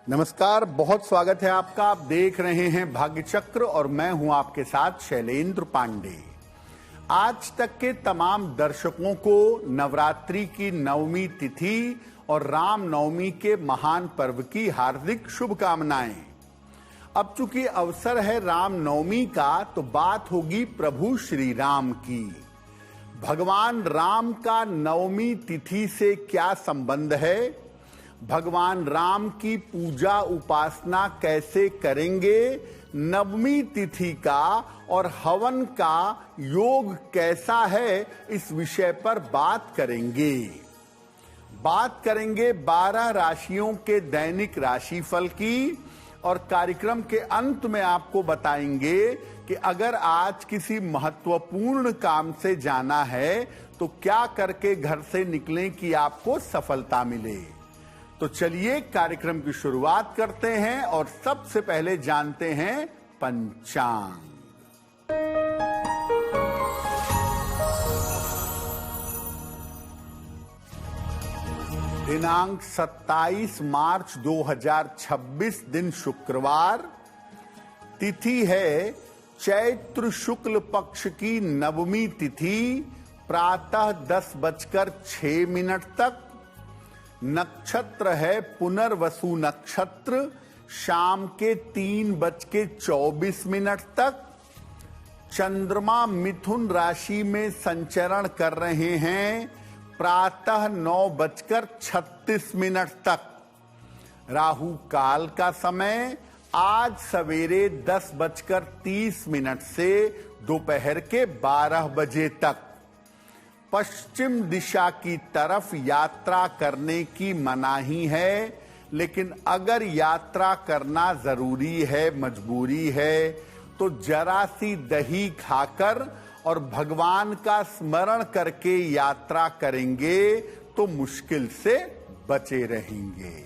नमस्कार, बहुत स्वागत है आपका। आप देख रहे हैं भाग्य चक्र और मैं हूं आपके साथ शैलेंद्र पांडे। आज तक के तमाम दर्शकों को नवरात्रि की नवमी तिथि और राम नवमी के महान पर्व की हार्दिक शुभकामनाएं। अब चूंकि अवसर है राम नवमी का, तो बात होगी प्रभु श्री राम की। भगवान राम का नवमी तिथि से क्या संबंध है, भगवान राम की पूजा उपासना कैसे करेंगे, नवमी तिथि का और हवन का योग कैसा है, इस विषय पर बात करेंगे। 12 राशियों के दैनिक राशिफल की और कार्यक्रम के अंत में आपको बताएंगे कि अगर आज किसी महत्वपूर्ण काम से जाना है तो क्या करके घर से निकलें कि आपको सफलता मिले। तो चलिए कार्यक्रम की शुरुआत करते हैं और सबसे पहले जानते हैं पंचांग। दिनांक 27 मार्च 2026 दिन शुक्रवार, तिथि है चैत्र शुक्ल पक्ष की नवमी तिथि, प्रातः 10:06 तक। नक्षत्र है पुनर्वसु नक्षत्र, शाम के 3:24 तक। चंद्रमा मिथुन राशि में संचरण कर रहे हैं, प्रातः 9:36 तक। राहु काल का समय आज सवेरे 10:30 से दोपहर के 12 बजे तक। पश्चिम दिशा की तरफ यात्रा करने की मनाही है, लेकिन अगर यात्रा करना जरूरी है, मजबूरी है, तो जरा सी दही खाकर और भगवान का स्मरण करके यात्रा करेंगे तो मुश्किल से बचे रहेंगे।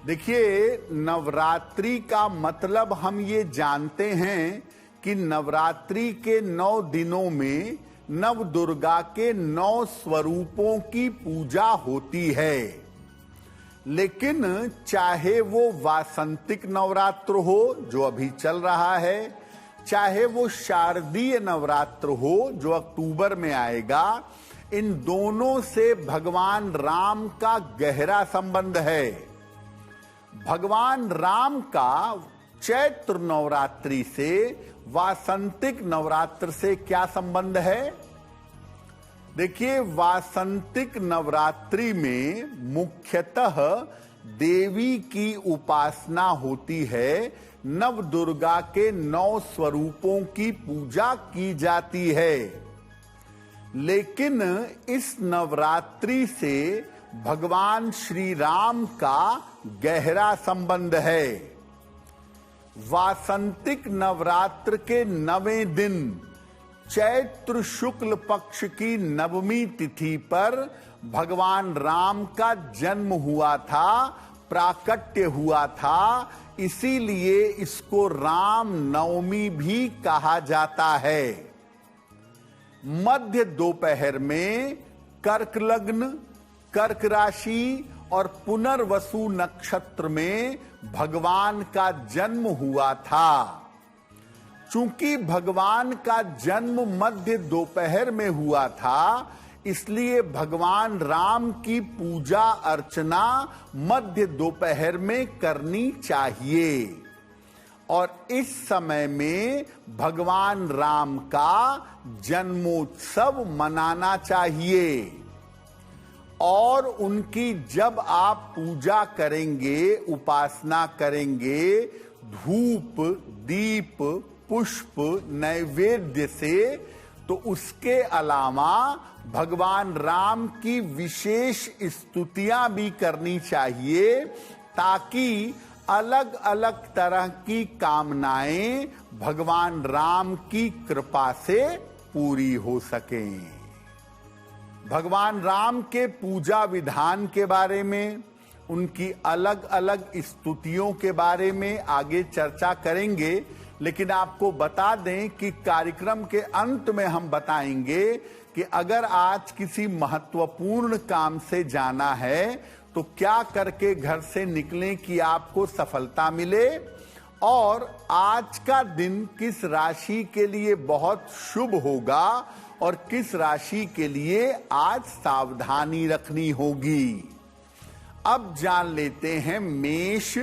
देखिए, नवरात्रि का मतलब हम ये जानते हैं कि नवरात्रि के 9 दिनों में नव दुर्गा के 9 स्वरूपों की पूजा होती है। लेकिन चाहे वो वासंतिक नवरात्र हो जो अभी चल रहा है, चाहे वो शारदीय नवरात्र हो जो अक्टूबर में आएगा, इन दोनों से भगवान राम का गहरा संबंध है। भगवान राम का चैत्र नवरात्रि से वासंतिक नवरात्र से क्या संबंध है? देखिए, वासंतिक नवरात्रि में मुख्यतः देवी की उपासना होती है, नव दुर्गा के 9 स्वरूपों की पूजा की जाती है। लेकिन इस नवरात्रि से भगवान श्री राम का गहरा संबंध है। वासंतिक नवरात्र के 9वें दिन चैत्र शुक्ल पक्ष की नवमी तिथि पर भगवान राम का जन्म हुआ था, प्राकट्य हुआ था, इसीलिए इसको राम नवमी भी कहा जाता है। मध्य दोपहर में कर्क लग्न, कर्क राशि और पुनर्वसु नक्षत्र में भगवान का जन्म हुआ था। चूंकि भगवान का जन्म मध्य दोपहर में हुआ था, इसलिए भगवान राम की पूजा अर्चना मध्य दोपहर में करनी चाहिए और इस समय में भगवान राम का जन्मोत्सव मनाना चाहिए। और उनकी जब आप पूजा करेंगे, उपासना करेंगे, धूप, दीप, पुष्प, नैवेद्य से, तो उसके अलावा भगवान राम की विशेष स्तुतियां भी करनी चाहिए, ताकि अलग अलग तरह की कामनाएं भगवान राम की कृपा से पूरी हो सकें। भगवान राम के पूजा विधान के बारे में, उनकी अलग अलग स्तुतियों के बारे में आगे चर्चा करेंगे, लेकिन आपको बता दें कि कार्यक्रम के अंत में हम बताएंगे कि अगर आज किसी महत्वपूर्ण काम से जाना है तो क्या करके घर से निकलें कि आपको सफलता मिले, और आज का दिन किस राशि के लिए बहुत शुभ होगा और किस राशि के लिए आज सावधानी रखनी होगी। अब जान लेते हैं मेष,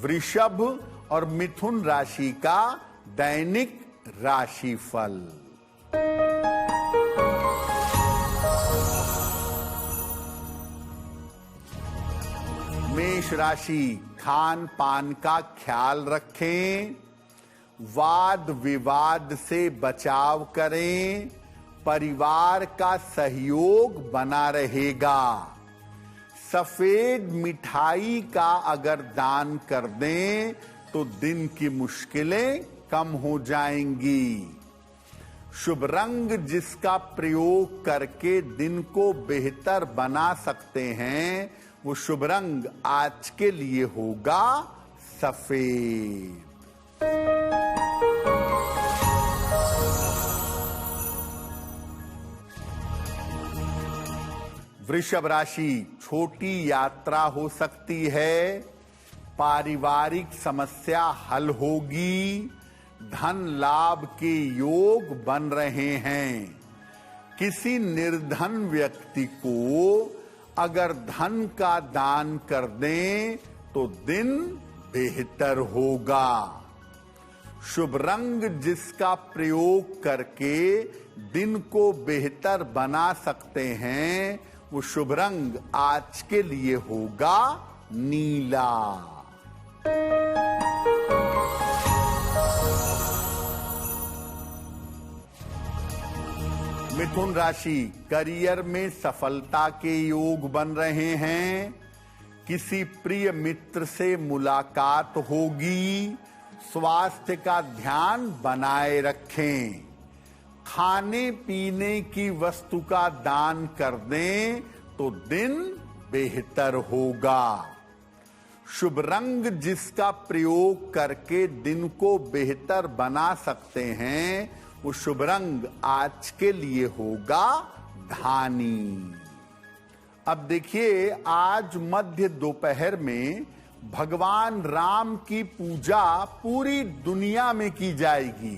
वृषभ और मिथुन राशि का दैनिक राशिफल। मेष राशि, खान पान का ख्याल रखें, वाद विवाद से बचाव करें, परिवार का सहयोग बना रहेगा। सफेद मिठाई का अगर दान कर दें तो दिन की मुश्किलें कम हो जाएंगी। शुभ रंग जिसका प्रयोग करके दिन को बेहतर बना सकते हैं, वो शुभ रंग आज के लिए होगा सफेद। वृषभ राशि, छोटी यात्रा हो सकती है, पारिवारिक समस्या हल होगी, धन लाभ के योग बन रहे हैं। किसी निर्धन व्यक्ति को अगर धन का दान कर दें तो दिन बेहतर होगा। शुभ रंग जिसका प्रयोग करके दिन को बेहतर बना सकते हैं, वो शुभ रंग आज के लिए होगा नीला। मिथुन राशि, करियर में सफलता के योग बन रहे हैं, किसी प्रिय मित्र से मुलाकात होगी, स्वास्थ्य का ध्यान बनाए रखें। खाने पीने की वस्तु का दान कर दें तो दिन बेहतर होगा। शुभ रंग जिसका प्रयोग करके दिन को बेहतर बना सकते हैं, वो शुभ रंग आज के लिए होगा धानी। अब देखिए, आज मध्य दोपहर में भगवान राम की पूजा पूरी दुनिया में की जाएगी।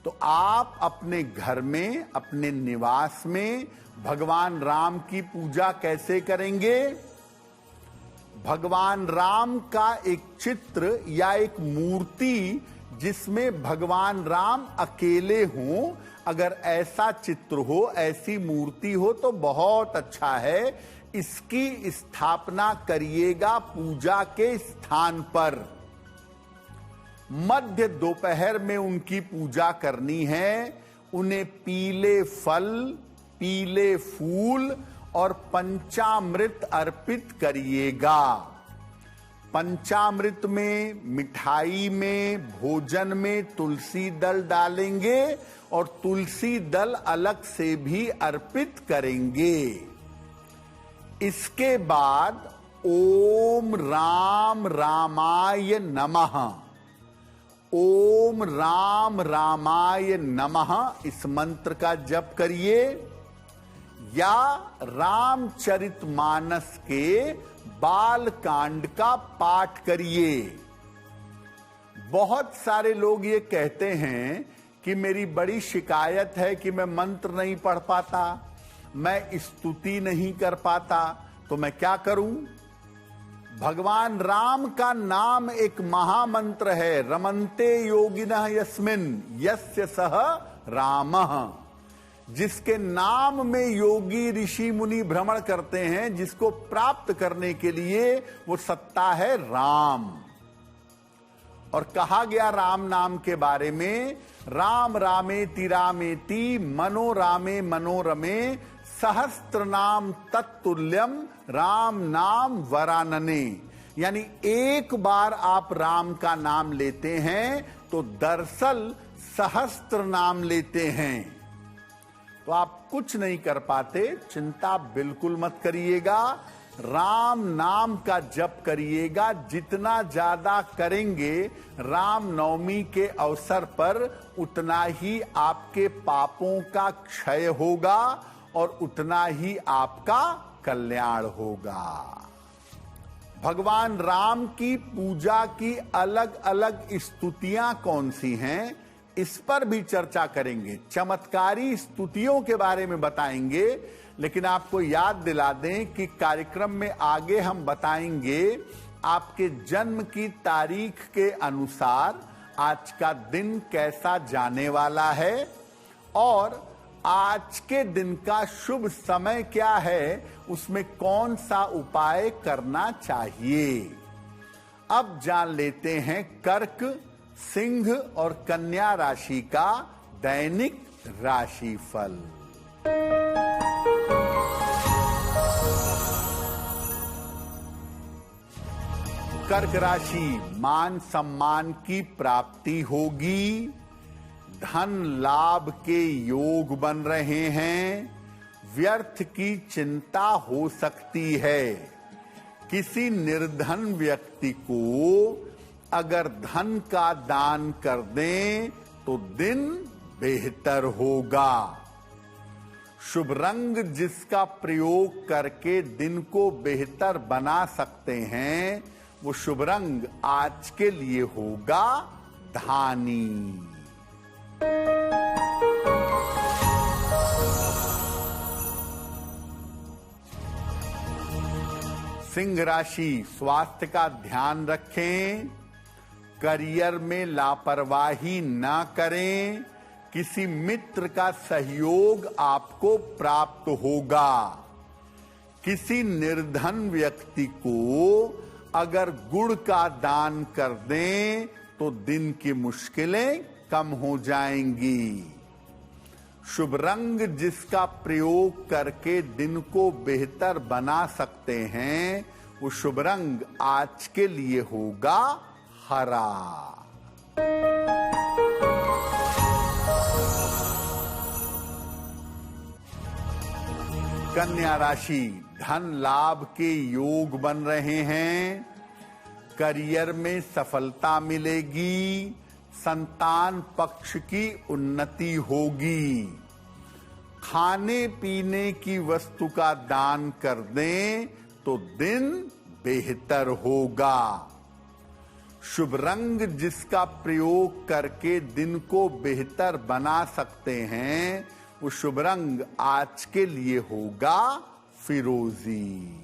तो आप अपने घर में, अपने निवास में भगवान राम की पूजा कैसे करेंगे? भगवान राम का एक चित्र या एक मूर्ति जिसमें भगवान राम अकेले हों, अगर ऐसा चित्र हो, ऐसी मूर्ति हो तो बहुत अच्छा है। इसकी स्थापना करिएगा पूजा के स्थान पर। मध्य दोपहर में उनकी पूजा करनी है। उन्हें पीले फल, पीले फूल और पंचामृत अर्पित करिएगा। पंचामृत में, मिठाई में, भोजन में तुलसी दल डालेंगे और तुलसी दल अलग से भी अर्पित करेंगे। इसके बाद ओम राम रामाय नमः, ओम राम रामाय नमः इस मंत्र का जप करिए, या रामचरितमानस के बाल कांड का पाठ करिए। बहुत सारे लोग ये कहते हैं कि मेरी बड़ी शिकायत है कि मैं मंत्र नहीं पढ़ पाता, मैं स्तुति नहीं कर पाता, तो मैं क्या करूं? भगवान राम का नाम एक महामंत्र है, रमन्ते योगिनः यस्मिन् यस्य सः रामः। जिसके नाम में योगी ऋषि मुनि भ्रमण करते हैं, जिसको प्राप्त करने के लिए वो सत्ता है राम। और कहा गया राम नाम के बारे में, राम रामेति रामेति मनोरामे मनोरमे सहस्त्र नाम तत्तुल्यम राम नाम वरानने। यानी एक बार आप राम का नाम लेते हैं तो दरअसल सहस्त्र नाम लेते हैं। तो आप कुछ नहीं कर पाते, चिंता बिल्कुल मत करिएगा। राम नाम का जप करिएगा, जितना ज्यादा करेंगे राम नवमी के अवसर पर उतना ही आपके पापों का क्षय होगा और उतना ही आपका कल्याण होगा। भगवान राम की पूजा की अलग अलग स्तुतियां कौन सी हैं, इस पर भी चर्चा करेंगे। चमत्कारी स्तुतियों के बारे में बताएंगे। लेकिन आपको याद दिला दें कि कार्यक्रम में आगे हम बताएंगे आपके जन्म की तारीख के अनुसार आज का दिन कैसा जाने वाला है और आज के दिन का शुभ समय क्या है, उसमें कौन सा उपाय करना चाहिए। अब जान लेते हैं कर्क, सिंह और कन्या राशि का दैनिक राशिफल। कर्क राशि, मान सम्मान की प्राप्ति होगी, धन लाभ के योग बन रहे हैं, व्यर्थ की चिंता हो सकती है। किसी निर्धन व्यक्ति को अगर धन का दान कर दें तो दिन बेहतर होगा। शुभ रंग जिसका प्रयोग करके दिन को बेहतर बना सकते हैं, वो शुभ रंग आज के लिए होगा धानी। सिंह राशि, स्वास्थ्य का ध्यान रखें, करियर में लापरवाही ना करें, किसी मित्र का सहयोग आपको प्राप्त होगा। किसी निर्धन व्यक्ति को अगर गुड़ का दान कर दें तो दिन की मुश्किलें कम हो जाएंगी। शुभ रंग जिसका प्रयोग करके दिन को बेहतर बना सकते हैं, वो शुभ रंग आज के लिए होगा हरा। कन्या राशि, धन लाभ के योग बन रहे हैं, करियर में सफलता मिलेगी, संतान पक्ष की उन्नति होगी। खाने पीने की वस्तु का दान कर दें तो दिन बेहतर होगा। शुभ रंग जिसका प्रयोग करके दिन को बेहतर बना सकते हैं, वो शुभ रंग आज के लिए होगा फिरोजी।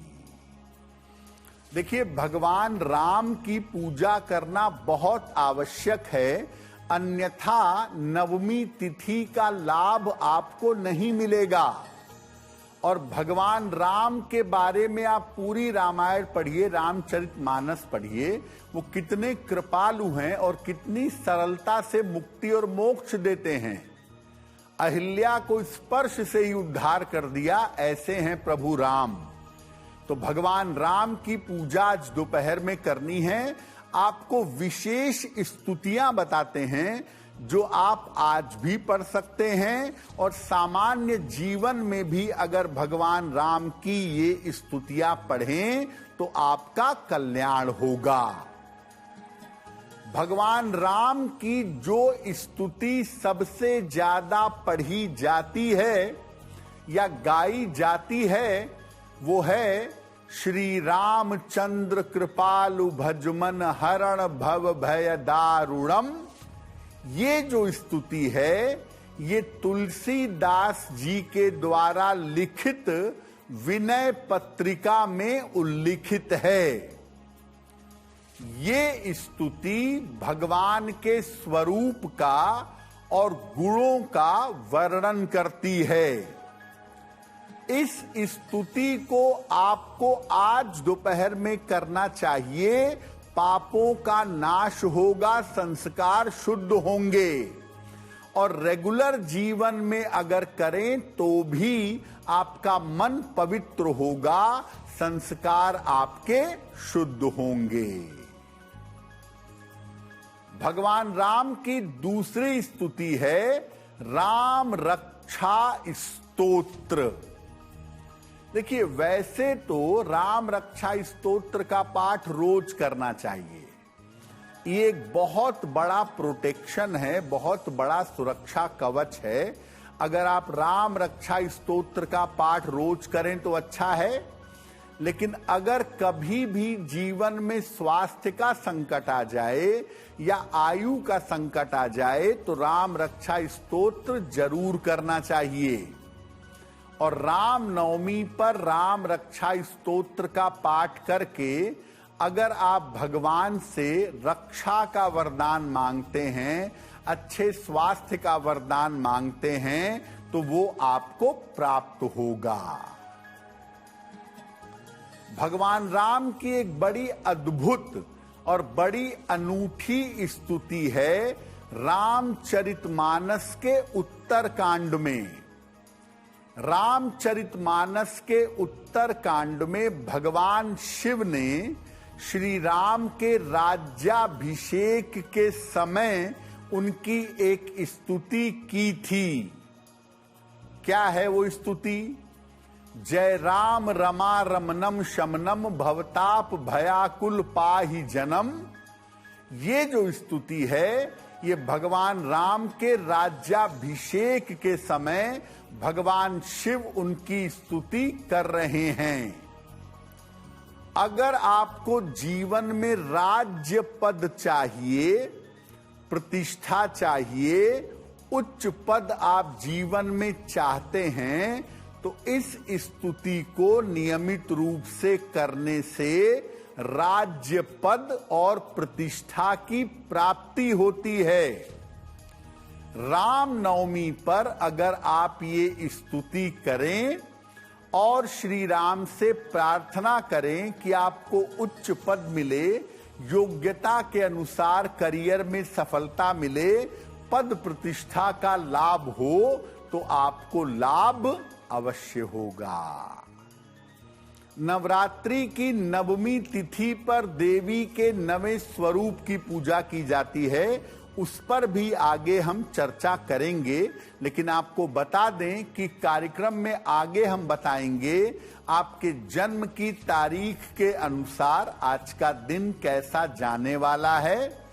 देखिए, भगवान राम की पूजा करना बहुत आवश्यक है, अन्यथा नवमी तिथि का लाभ आपको नहीं मिलेगा। और भगवान राम के बारे में आप पूरी रामायण पढ़िए, रामचरितमानस पढ़िए, वो कितने कृपालु हैं और कितनी सरलता से मुक्ति और मोक्ष देते हैं। अहिल्या को स्पर्श से ही उद्धार कर दिया, ऐसे हैं प्रभु राम। तो भगवान राम की पूजा आज दोपहर में करनी है। आपको विशेष स्तुतियां बताते हैं जो आप आज भी पढ़ सकते हैं, और सामान्य जीवन में भी अगर भगवान राम की ये स्तुतियां पढ़ें तो आपका कल्याण होगा। भगवान राम की जो स्तुति सबसे ज्यादा पढ़ी जाती है या गाई जाती है, वो है श्री रामचंद्र कृपालु भजमन हरण भव भय दारुणम। ये जो स्तुति है, ये तुलसीदास जी के द्वारा लिखित विनय पत्रिका में उल्लिखित है। ये स्तुति भगवान के स्वरूप का और गुणों का वर्णन करती है। इस स्तुति को आपको आज दोपहर में करना चाहिए। पापों का नाश होगा, संस्कार शुद्ध होंगे, और रेगुलर जीवन में अगर करें तो भी आपका मन पवित्र होगा, संस्कार आपके शुद्ध होंगे। भगवान राम की दूसरी स्तुति है राम रक्षा स्तोत्र। देखिए, वैसे तो राम रक्षा स्तोत्र का पाठ रोज करना चाहिए। ये एक बहुत बड़ा प्रोटेक्शन है, बहुत बड़ा सुरक्षा कवच है। अगर आप राम रक्षा स्तोत्र का पाठ रोज करें तो अच्छा है, लेकिन अगर कभी भी जीवन में स्वास्थ्य का संकट आ जाए या आयु का संकट आ जाए तो राम रक्षा स्तोत्र जरूर करना चाहिए। और राम नवमी पर राम रक्षा स्तोत्र का पाठ करके अगर आप भगवान से रक्षा का वरदान मांगते हैं, अच्छे स्वास्थ्य का वरदान मांगते हैं, तो वो आपको प्राप्त होगा। भगवान राम की एक बड़ी अद्भुत और बड़ी अनूठी स्तुति है रामचरितमानस के उत्तर कांड में। रामचरितमानस के उत्तर कांड में भगवान शिव ने श्री राम के राज्याभिषेक के समय उनकी एक स्तुति की थी। क्या है वो स्तुति? जय राम रमा रमनम शमनम भवताप भयाकुल पाहि जनम। ये जो स्तुति है ये भगवान राम के राज्याभिषेक के समय भगवान शिव उनकी स्तुति कर रहे हैं। अगर आपको जीवन में राज्य पद चाहिए, प्रतिष्ठा चाहिए, उच्च पद आप जीवन में चाहते हैं, तो इस स्तुति को नियमित रूप से करने से राज्य पद और प्रतिष्ठा की प्राप्ति होती है। राम नवमी पर अगर आप ये स्तुति करें और श्री राम से प्रार्थना करें कि आपको उच्च पद मिले, योग्यता के अनुसार करियर में सफलता मिले, पद प्रतिष्ठा का लाभ हो, तो आपको लाभ अवश्य होगा। नवरात्रि की नवमी तिथि पर देवी के नवे स्वरूप की पूजा की जाती है, उस पर भी आगे हम चर्चा करेंगे। लेकिन आपको बता दें कि कार्यक्रम में आगे हम बताएंगे आपके जन्म की तारीख के अनुसार आज का दिन कैसा जाने वाला है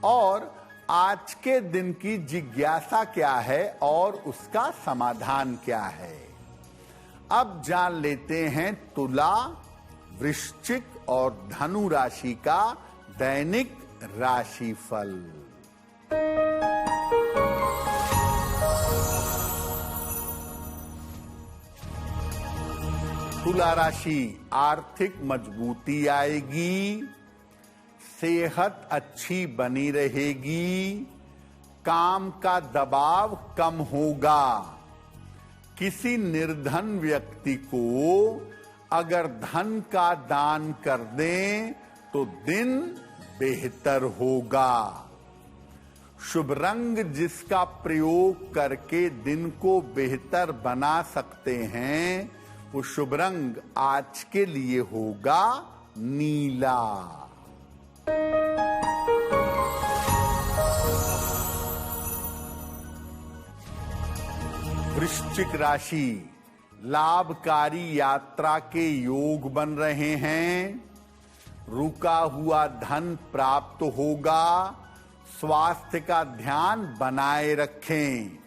और आज के दिन की जिज्ञासा क्या है और उसका समाधान क्या है। अब जान लेते हैं तुला, वृश्चिक और धनु राशि का दैनिक राशिफल। तुला राशि, आर्थिक मजबूती आएगी, सेहत अच्छी बनी रहेगी, काम का दबाव कम होगा। किसी निर्धन व्यक्ति को अगर धन का दान कर दें तो दिन बेहतर होगा। शुभ रंग जिसका प्रयोग करके दिन को बेहतर बना सकते हैं, वो शुभ रंग आज के लिए होगा नीला। वृश्चिक राशि, लाभकारी यात्रा के योग बन रहे हैं, रुका हुआ धन प्राप्त होगा, स्वास्थ्य का ध्यान बनाए रखें।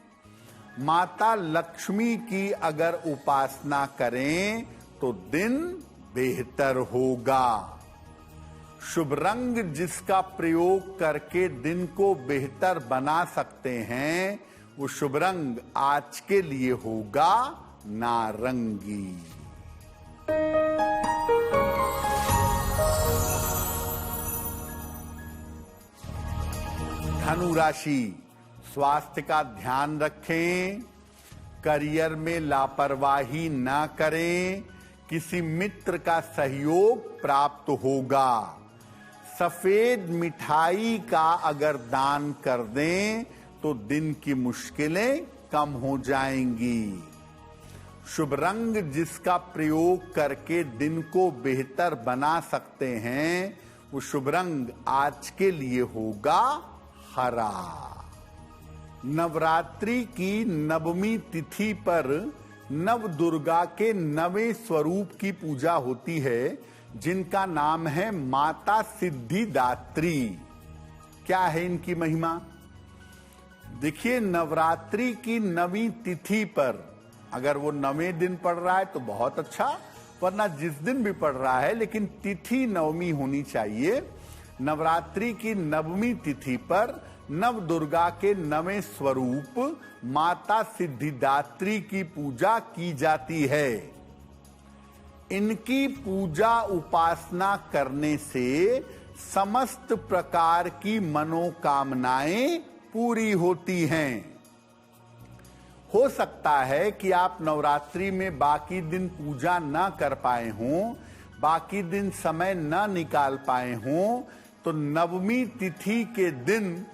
माता लक्ष्मी की अगर उपासना करें तो दिन बेहतर होगा। शुभ रंग जिसका प्रयोग करके दिन को बेहतर बना सकते हैं, वो शुभ रंग आज के लिए होगा नारंगी। धनु राशि, स्वास्थ्य का ध्यान रखें, करियर में लापरवाही ना करें, किसी मित्र का सहयोग प्राप्त होगा। सफेद मिठाई का अगर दान कर दें तो दिन की मुश्किलें कम हो जाएंगी। शुभ रंग जिसका प्रयोग करके दिन को बेहतर बना सकते हैं, वो शुभ रंग आज के लिए होगा हरा। नवरात्रि की नवमी तिथि पर नव दुर्गा के नवे स्वरूप की पूजा होती है, जिनका नाम है माता सिद्धिदात्री। क्या है इनकी महिमा? देखिए, नवरात्रि की नवी तिथि पर अगर वो नवे दिन पड़ रहा है तो बहुत अच्छा, वरना जिस दिन भी पड़ रहा है, लेकिन तिथि नवमी होनी चाहिए। नवरात्रि की नवमी तिथि पर नव दुर्गा के नवे स्वरूप माता सिद्धिदात्री की पूजा की जाती है। इनकी पूजा उपासना करने से समस्त प्रकार की मनोकामनाएं पूरी होती हैं। हो सकता है कि आप नवरात्रि में बाकी दिन पूजा न कर पाए हों, बाकी दिन समय न निकाल पाए हों, तो नवमी तिथि के दिन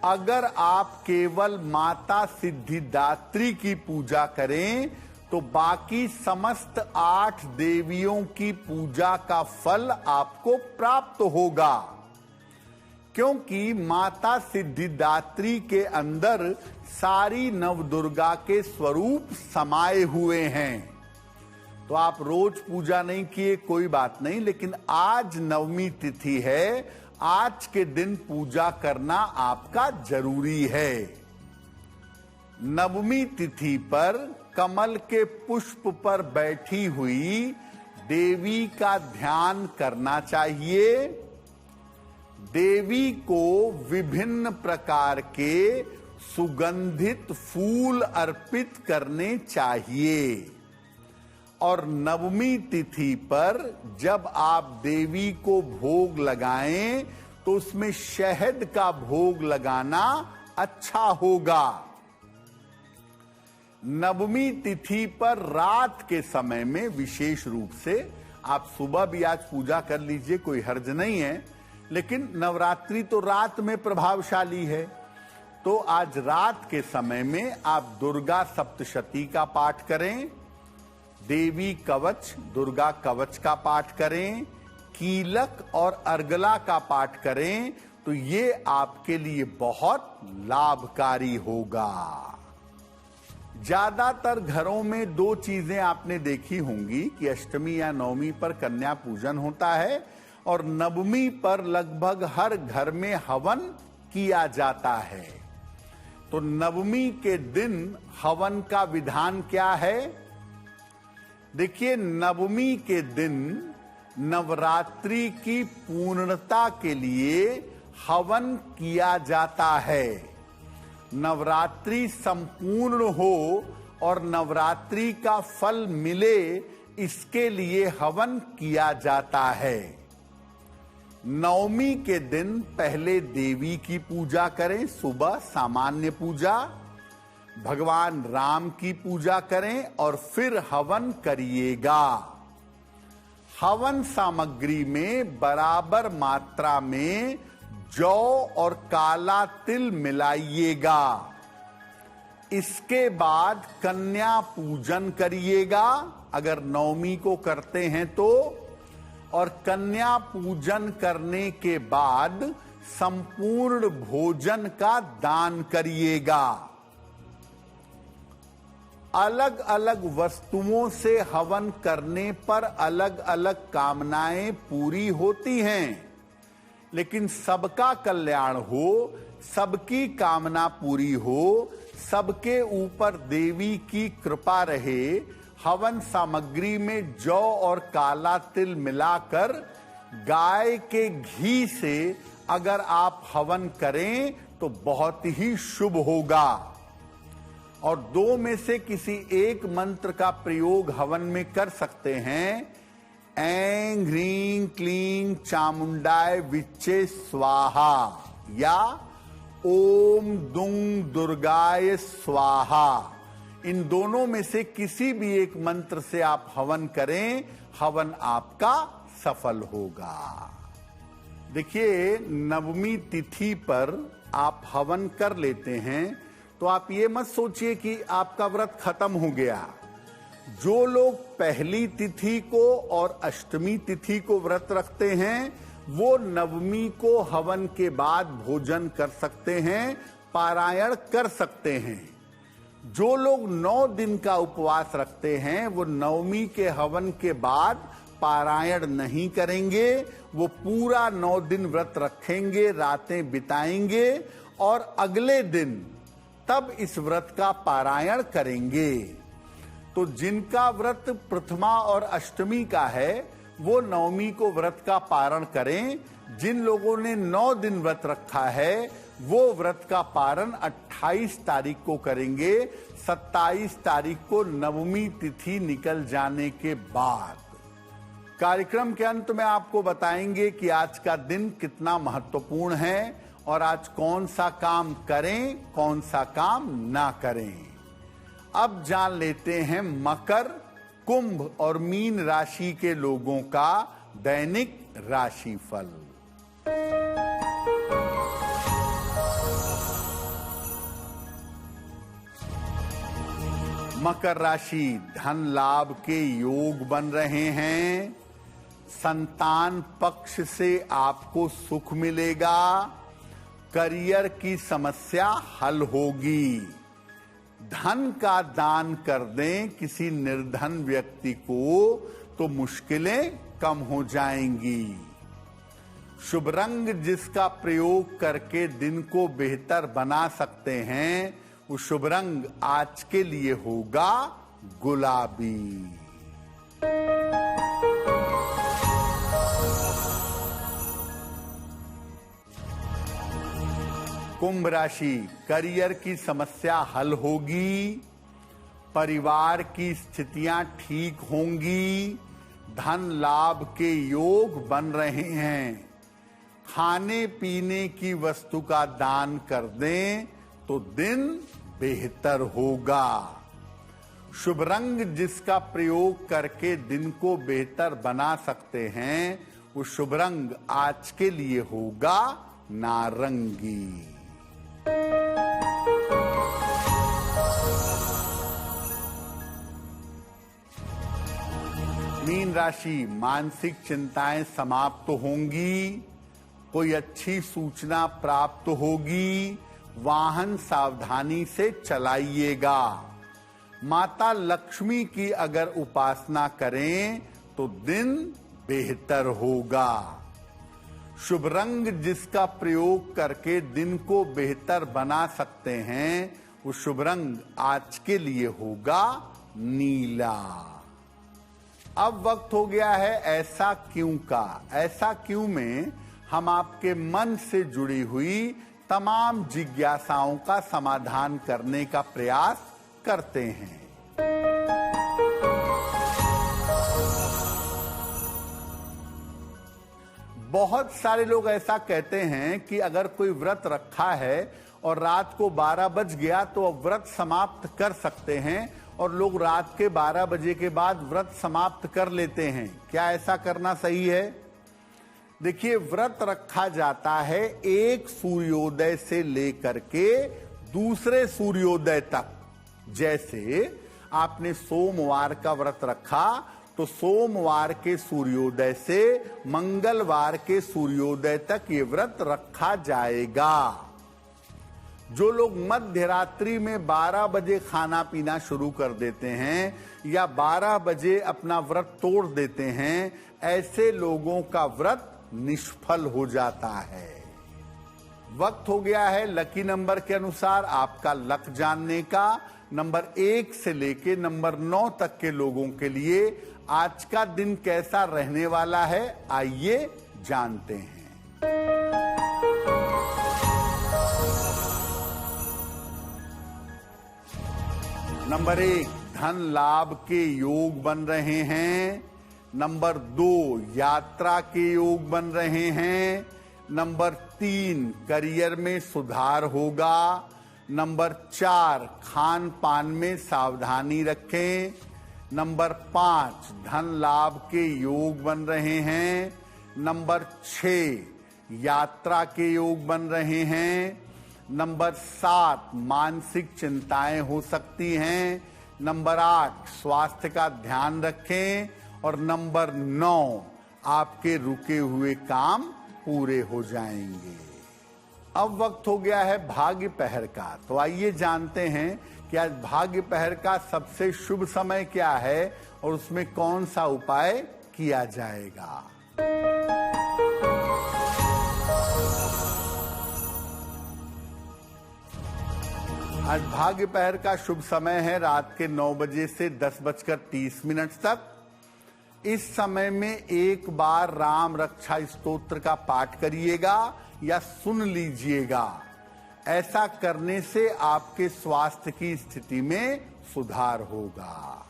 अगर आप केवल माता सिद्धिदात्री की पूजा करें तो बाकी समस्त 8 देवियों की पूजा का फल आपको प्राप्त होगा, क्योंकि माता सिद्धिदात्री के अंदर सारी नवदुर्गा के स्वरूप समाये हुए हैं। तो आप रोज पूजा नहीं किए कोई बात नहीं, लेकिन आज नवमी तिथि है, आज के दिन पूजा करना आपका जरूरी है। नवमी तिथि पर कमल के पुष्प पर बैठी हुई देवी का ध्यान करना चाहिए। देवी को विभिन्न प्रकार के सुगंधित फूल अर्पित करने चाहिए। और नवमी तिथि पर जब आप देवी को भोग लगाएं तो उसमें शहद का भोग लगाना अच्छा होगा। नवमी तिथि पर रात के समय में विशेष रूप से, आप सुबह भी आज पूजा कर लीजिए, कोई हर्ज नहीं है, लेकिन नवरात्रि तो रात में प्रभावशाली है। तो आज रात के समय में आप दुर्गा सप्तशती का पाठ करें, देवी कवच दुर्गा कवच का पाठ करें, कीलक और अर्गला का पाठ करें, तो ये आपके लिए बहुत लाभकारी होगा। ज्यादातर घरों में 2 चीजें आपने देखी होंगी कि अष्टमी या नवमी पर कन्या पूजन होता है और नवमी पर लगभग हर घर में हवन किया जाता है। तो नवमी के दिन हवन का विधान क्या है? देखिए, नवमी के दिन नवरात्रि की पूर्णता के लिए हवन किया जाता है। नवरात्रि संपूर्ण हो और नवरात्रि का फल मिले, इसके लिए हवन किया जाता है। नवमी के दिन पहले देवी की पूजा करें, सुबह सामान्य पूजा, भगवान राम की पूजा करें और फिर हवन करिएगा। हवन सामग्री में बराबर मात्रा में जौ और काला तिल मिलाइएगा। इसके बाद कन्या पूजन करिएगा, अगर नवमी को करते हैं तो, और कन्या पूजन करने के बाद संपूर्ण भोजन का दान करिएगा। अलग अलग वस्तुओं से हवन करने पर अलग अलग कामनाएं पूरी होती हैं, लेकिन सबका कल्याण हो, सबकी कामना पूरी हो, सबके ऊपर देवी की कृपा रहे, हवन सामग्री में जौ और काला तिल मिलाकर गाय के घी से अगर आप हवन करें तो बहुत ही शुभ होगा। और 2 में से किसी एक मंत्र का प्रयोग हवन में कर सकते हैं। ऐं ह्रीं क्लीं चामुंडाय विच्चे स्वाहा या ओम दुंग दुर्गाय स्वाहा, इन दोनों में से किसी भी एक मंत्र से आप हवन करें, हवन आपका सफल होगा। देखिए, नवमी तिथि पर आप हवन कर लेते हैं तो आप ये मत सोचिए कि आपका व्रत खत्म हो गया। जो लोग पहली तिथि को और अष्टमी तिथि को व्रत रखते हैं, वो नवमी को हवन के बाद भोजन कर सकते हैं, पारायण कर सकते हैं। जो लोग 9 दिन का उपवास रखते हैं, वो नवमी के हवन के बाद पारायण नहीं करेंगे, वो पूरा 9 दिन व्रत रखेंगे, रातें बिताएंगे और अगले दिन तब इस व्रत का पारायण करेंगे। तो तो जिनका व्रत प्रथमा और अष्टमी का है वो नवमी को व्रत का पारण करें। जिन लोगों ने 9 दिन व्रत रखा है वो व्रत का पारण 28 तारीख को करेंगे। 27 तारीख को नवमी तिथि निकल जाने के बाद कार्यक्रम के अंत में आपको बताएंगे कि आज का दिन कितना महत्वपूर्ण है और आज कौन सा काम करें, कौन सा काम ना करें। अब जान लेते हैं मकर, कुंभ और मीन राशि के लोगों का दैनिक राशिफल। मकर राशि, धन लाभ के योग बन रहे हैं। संतान पक्ष से आपको सुख मिलेगा। करियर की समस्या हल होगी। धन का दान कर दें किसी निर्धन व्यक्ति को तो मुश्किलें कम हो जाएंगी। शुभ रंग जिसका प्रयोग करके दिन को बेहतर बना सकते हैं वो शुभ रंग आज के लिए होगा गुलाबी। कुंभ राशि, करियर की समस्या हल होगी। परिवार की स्थितियां ठीक होंगी। धन लाभ के योग बन रहे हैं। खाने पीने की वस्तु का दान कर दें तो दिन बेहतर होगा। शुभ रंग जिसका प्रयोग करके दिन को बेहतर बना सकते हैं वो शुभ रंग आज के लिए होगा नारंगी। मीन राशि, मानसिक चिंताएं समाप्त होंगी। कोई अच्छी सूचना प्राप्त होगी। वाहन सावधानी से चलाइएगा। माता लक्ष्मी की अगर उपासना करें तो दिन बेहतर होगा। शुभ रंग जिसका प्रयोग करके दिन को बेहतर बना सकते हैं वो शुभ रंग आज के लिए होगा नीला। अब वक्त हो गया है ऐसा क्यों का। ऐसा क्यों में हम आपके मन से जुड़ी हुई तमाम जिज्ञासाओं का समाधान करने का प्रयास करते हैं। बहुत सारे लोग ऐसा कहते हैं कि अगर कोई व्रत रखा है और रात को 12 बज गया तो अब व्रत समाप्त कर सकते हैं और लोग रात के 12 बजे के बाद व्रत समाप्त कर लेते हैं। क्या ऐसा करना सही है? देखिए, व्रत रखा जाता है एक सूर्योदय से लेकर के दूसरे सूर्योदय तक। जैसे आपने सोमवार का व्रत रखा तो सोमवार के सूर्योदय से मंगलवार के सूर्योदय तक ये व्रत रखा जाएगा। जो लोग मध्य रात्रि में 12 बजे खाना पीना शुरू कर देते हैं या 12 बजे अपना व्रत तोड़ देते हैं, ऐसे लोगों का व्रत निष्फल हो जाता है। वक्त हो गया है लकी नंबर के अनुसार आपका लक जानने का। नंबर 1 से लेके नंबर 9 तक के लोगों के लिए आज का दिन कैसा रहने वाला है, आइए जानते हैं। नंबर 1, धन लाभ के योग बन रहे हैं। नंबर 2, यात्रा के योग बन रहे हैं। नंबर 3, करियर में सुधार होगा। नंबर 4, खान पान में सावधानी रखें। नंबर 5, धन लाभ के योग बन रहे हैं। नंबर 6, यात्रा के योग बन रहे हैं। नंबर 7, मानसिक चिंताएं हो सकती हैं। नंबर 8, स्वास्थ्य का ध्यान रखें। और नंबर 9, आपके रुके हुए काम पूरे हो जाएंगे। अब वक्त हो गया है भाग्य पहर का। तो आइए जानते हैं कि आज भाग्य पहर का सबसे शुभ समय क्या है और उसमें कौन सा उपाय किया जाएगा। आज भाग्य पहर का शुभ समय है रात के 9 बजे से 10:30 तक। इस समय में एक बार राम रक्षा स्तोत्र का पाठ करिएगा या सुन लीजिएगा। ऐसा करने से आपके स्वास्थ्य की स्थिति में सुधार होगा।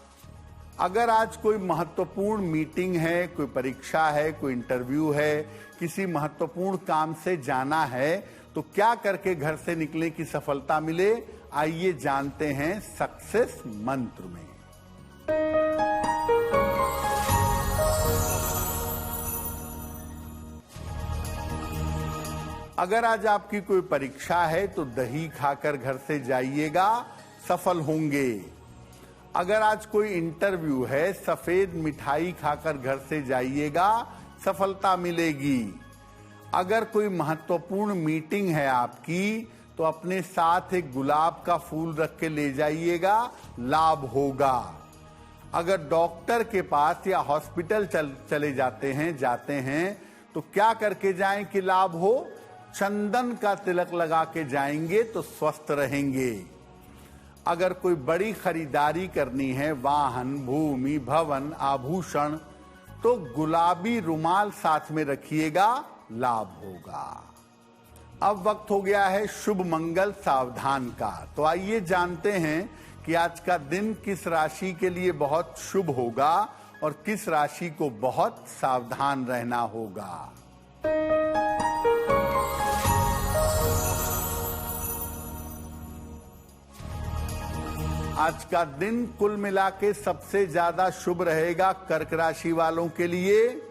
अगर आज कोई महत्वपूर्ण मीटिंग है, कोई परीक्षा है, कोई इंटरव्यू है, किसी महत्वपूर्ण काम से जाना है, तो क्या करके घर से निकले कि सफलता मिले? आइए जानते हैं सक्सेस मंत्र में। अगर आज आपकी कोई परीक्षा है तो दही खाकर घर से जाइएगा, सफल होंगे। अगर आज कोई इंटरव्यू है, सफेद मिठाई खाकर घर से जाइएगा, सफलता मिलेगी। अगर कोई महत्वपूर्ण मीटिंग है आपकी, तो अपने साथ एक गुलाब का फूल रख के ले जाइएगा, लाभ होगा। अगर डॉक्टर के पास या हॉस्पिटल चले जाते हैं तो क्या करके जाएं कि लाभ हो? चंदन का तिलक लगा के जाएंगे तो स्वस्थ रहेंगे। अगर कोई बड़ी खरीदारी करनी है, वाहन, भूमि, भवन, आभूषण, तो गुलाबी रुमाल साथ में रखिएगा, लाभ होगा। अब वक्त हो गया है शुभ मंगल सावधान का। तो आइए जानते हैं कि आज का दिन किस राशि के लिए बहुत शुभ होगा और किस राशि को बहुत सावधान रहना होगा। आज का दिन कुल मिला के सबसे ज्यादा शुभ रहेगा कर्क राशि वालों के लिए।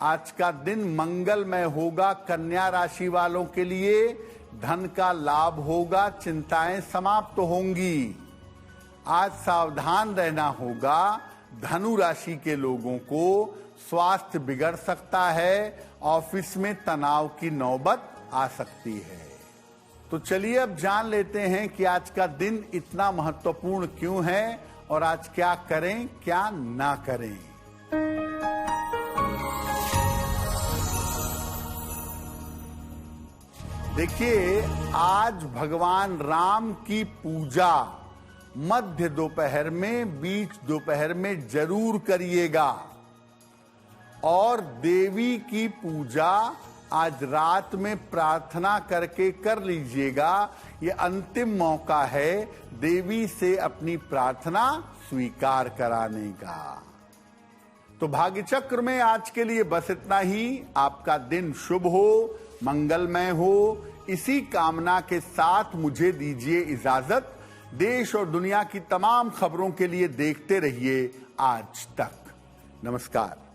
आज का दिन मंगलमय होगा कन्या राशि वालों के लिए। धन का लाभ होगा, चिंताएं समाप्त होंगी। आज सावधान रहना होगा धनु राशि के लोगों को। स्वास्थ्य बिगड़ सकता है, ऑफिस में तनाव की नौबत आ सकती है। तो चलिए अब जान लेते हैं कि आज का दिन इतना महत्वपूर्ण क्यों है और आज क्या करें क्या ना करें। देखिए, आज भगवान राम की पूजा मध्य दोपहर में, बीच दोपहर में जरूर करिएगा। और देवी की पूजा आज रात में प्रार्थना करके कर लीजिएगा। ये अंतिम मौका है देवी से अपनी प्रार्थना स्वीकार कराने का। तो भाग्य चक्र में आज के लिए बस इतना ही। आपका दिन शुभ हो, मंगलमय हो, इसी कामना के साथ मुझे दीजिए इजाजत। देश और दुनिया की तमाम खबरों के लिए देखते रहिए आज तक। नमस्कार।